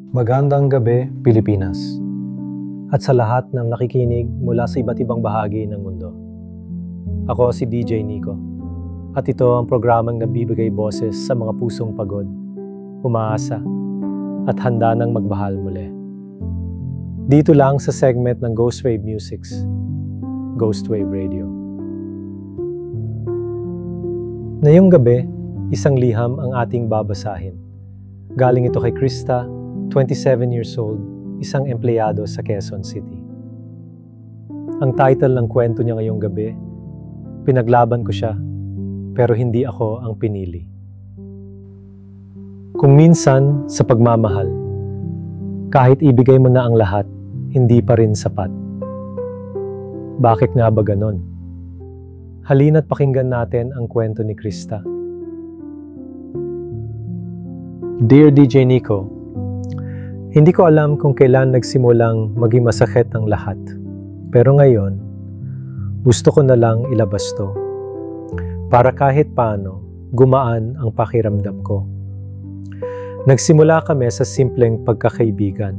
Magandang gabi, Pilipinas. At sa lahat ng nakikinig mula sa iba't ibang bahagi ng mundo. Ako si DJ Nico. At ito ang programang nagbibigay boses sa mga pusong pagod, umaasa, at handa ng magbahal muli. Dito lang sa segment ng Ghostwave Musics, Ghostwave Radio. Ngayong gabi, isang liham ang ating babasahin. Galing ito kay Krista, 27 years old, isang empleyado sa Quezon City. Ang title ng kwento niya ngayong gabi, Pinaglaban ko siya, pero hindi ako ang pinili. Kung minsan sa pagmamahal, kahit ibigay mo na ang lahat, hindi pa rin sapat. Bakit nga ba ganon? Halina't pakinggan natin ang kwento ni Krista. Dear DJ Nico, hindi ko alam kung kailan nagsimulang maging masakit ang lahat. Pero ngayon, gusto ko na lang ilabas to. Para kahit paano, gumaan ang pakiramdam ko. Nagsimula kami sa simpleng pagkakaibigan.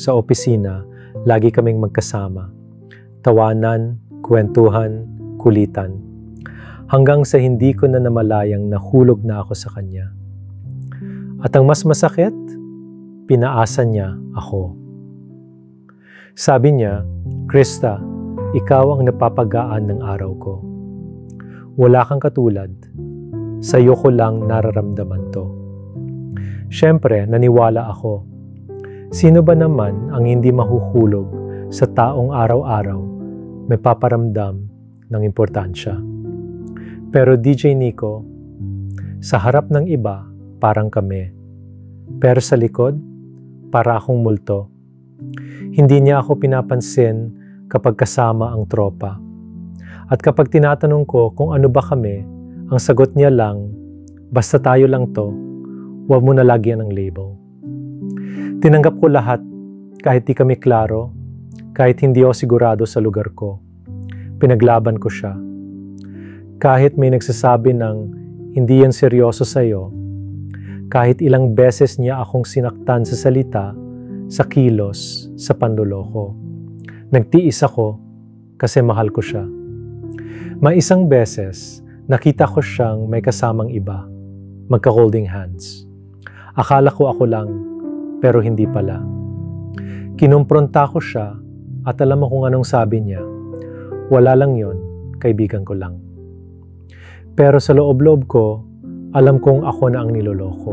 Sa opisina, lagi kaming magkasama. Tawanan, kwentuhan, kulitan. Hanggang sa hindi ko na namalayang nahulog na ako sa kanya. At ang mas masakit, pinaasa niya ako. Sabi niya, Krista, ikaw ang napapagaan ng araw ko. Wala kang katulad. Sa'yo ko lang nararamdaman to. Siyempre, naniwala ako. Sino ba naman ang hindi mahuhulog sa taong araw-araw may paparamdam ng importansya? Pero DJ Nico, sa harap ng iba, parang kami. Pero sa likod, para akong multo. Hindi niya ako pinapansin kapag kasama ang tropa. At kapag tinatanong ko kung ano ba kami, ang sagot niya lang, basta tayo lang to, huwag mo na lagyan ng label. Tinanggap ko lahat, kahit di kami klaro, kahit hindi ako sigurado sa lugar ko. Pinaglaban ko siya. Kahit may nagsasabi ng hindi yan seryoso sa'yo, kahit ilang beses niya akong sinaktan sa salita, sa kilos, sa panloloko. Nagtiis ako kasi mahal ko siya. May isang beses, nakita ko siyang may kasamang iba, magka-holding hands. Akala ko ako lang, pero hindi pala. Kinumpronta ko siya at alam mo kung anong sabi niya. Wala lang yon, kaibigan ko lang. Pero sa loob-loob ko, alam kong ako na ang niloloko.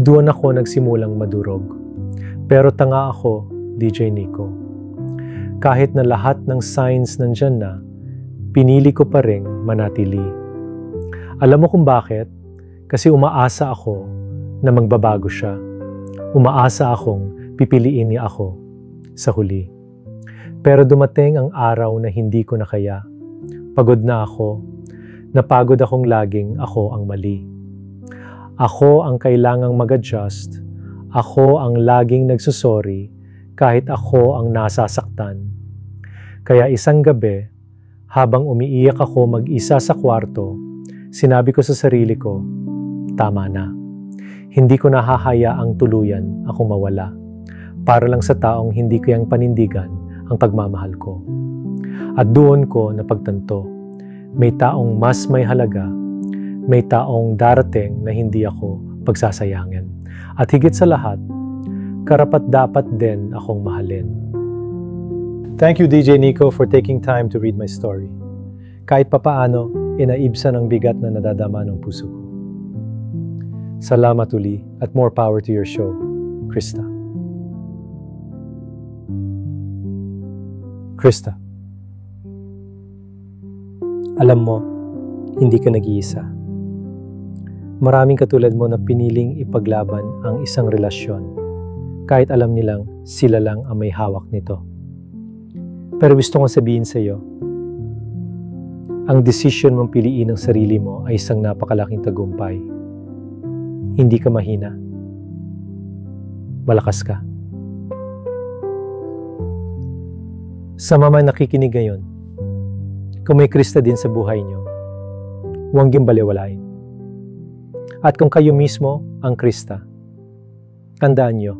Doon ako nagsimulang madurog. Pero tanga ako, DJ Nico. Kahit na lahat ng signs nandyan na, pinili ko pa ring manatili. Alam mo kung bakit? Kasi umaasa ako na magbabago siya. Umaasa akong pipiliin niya ako sa huli. Pero dumating ang araw na hindi ko na kaya. Pagod na ako. Napagod akong laging ako ang mali. Ako ang kailangang mag-adjust. Ako ang laging nagsusorry kahit ako ang nasasaktan. Kaya isang gabi, habang umiiyak ako mag-isa sa kwarto, sinabi ko sa sarili ko, tama na. Hindi ko nahahayaang tuluyan akong mawala. Para lang sa taong hindi ko yang panindigan ang pagmamahal ko. At doon ko napagtanto. May taong mas may halaga, may taong darating na hindi ako pagsasayangin. At higit sa lahat, karapat-dapat din akong mahalin. Thank you DJ Nico for taking time to read my story. Kahit papaano, inaibsan ang bigat na nadadama ng puso ko. Salamat uli at more power to your show, Krista. Krista. Alam mo, hindi ka nag-iisa. Maraming katulad mo na piniling ipaglaban ang isang relasyon kahit alam nilang sila lang ang may hawak nito. Pero gusto kong sabihin sa iyo, ang desisyon mong piliin ang sarili mo ay isang napakalaking tagumpay. Hindi ka mahina. Malakas ka. Sa mga nakikinig ngayon, kung may Krista din sa buhay niyo, huwag gimbaliwalain. At kung kayo mismo ang Krista, tandaan niyo,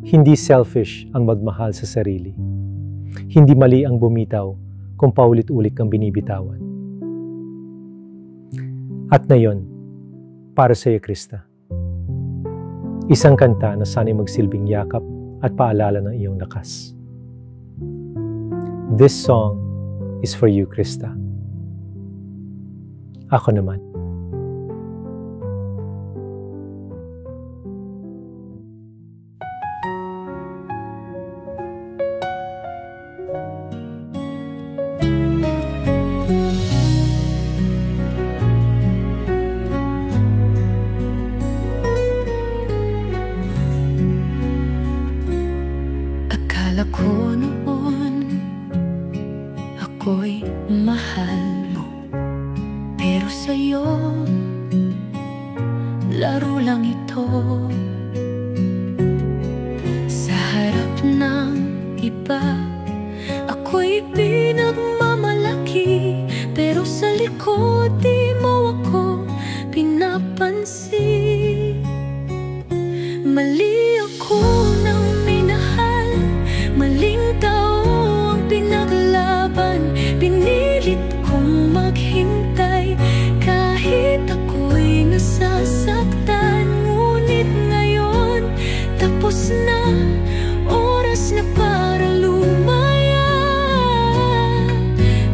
Hindi selfish ang magmahal sa sarili. Hindi mali ang bumitaw kung paulit-ulit kang binibitawan. At ngayon, para sa iyo, Krista. Isang kanta na sana'y magsilbing yakap at paalala ng iyong lakas. This song is for you, Krista. Ako naman. Akala ko noon ako'y mahal mo, pero sa'yo laro lang ito. Sa harap ng iba ako'y pinagmamalaki, pero sa likod di mo ako pinapansin. Mali ako nang minahal, maling tao ang pinaglaban. Pinilit kong maghintay kahit ako'y nasasaktan. Ngunit ngayon tapos na, oras na para lumaya.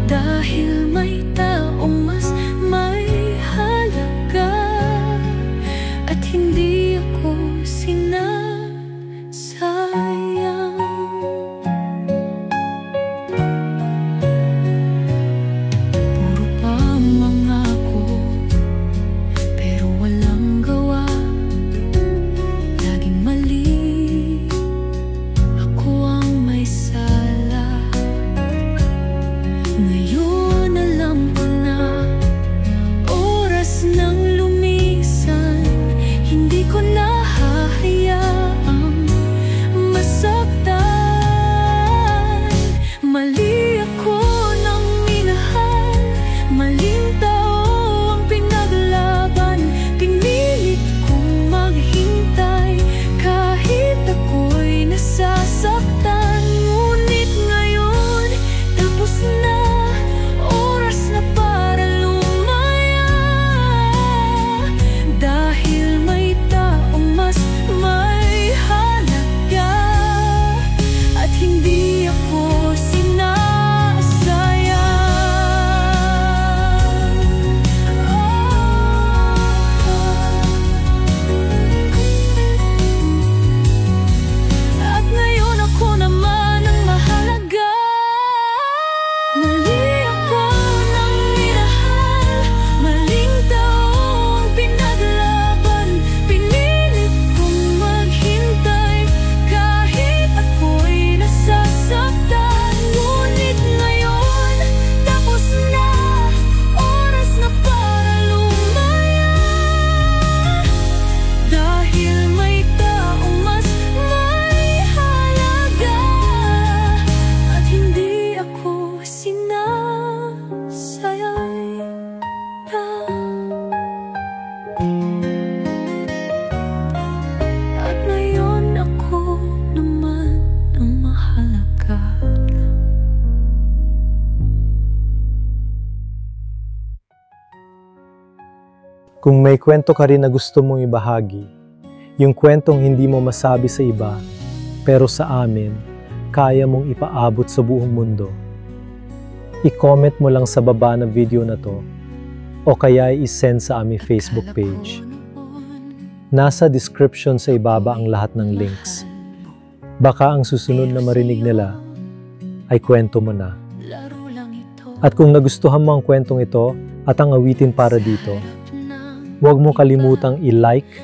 Dahil may taong mas may halaga, at hindi ako sinasayang. Puro pamangako, pero walang gawa. Laging mali, ako ang may sala. Ngayon alam ko na, oras nang lumisan. Hindi ko na hahayaang masaktan. Mali ako nang minahal, maling tao ang pinaglaban. Pinilit kong maghintay kahit ako'y nasasaktan. Ngunit ngayon tapos na, oras na para lumaya. Dahil may taong mas may halaga, at hindi ako sinasayang. At ngayon ako naman ang mahalaga. Mali ako nang minahal, maling tao ang pinaglaban. Pinilit kong maghintay kahit ako'y nasasaktan. Ngunit ngayon tapos na, oras na para lumaya. Dahil may taong mas may halaga, at hindi ako sinasayang. At ngayon ako naman ang mahalaga. Kung may kwento ka rin na gusto mong ibahagi, yung kwentong hindi mo masabi sa iba, pero sa amin, kaya mong ipaabot sa buong mundo, i-comment mo lang sa baba ng video na to, o kaya i-send sa aming Facebook page. Nasa description sa ibaba ang lahat ng links. Baka ang susunod na marinig nila ay kwento mo na. At kung nagustuhan mo ang kwentong ito at ang awitin para dito, huwag mo kalimutang i-like,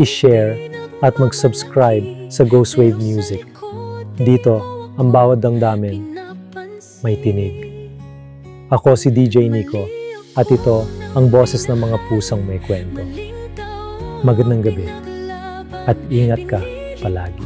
i-share, at mag-subscribe sa Ghost Wave Music. Dito, ang bawat damdamin may tinig. Ako si DJ Nico, at ito ang boses ng mga pusang may kwento. Magandang gabi, at ingat ka palagi.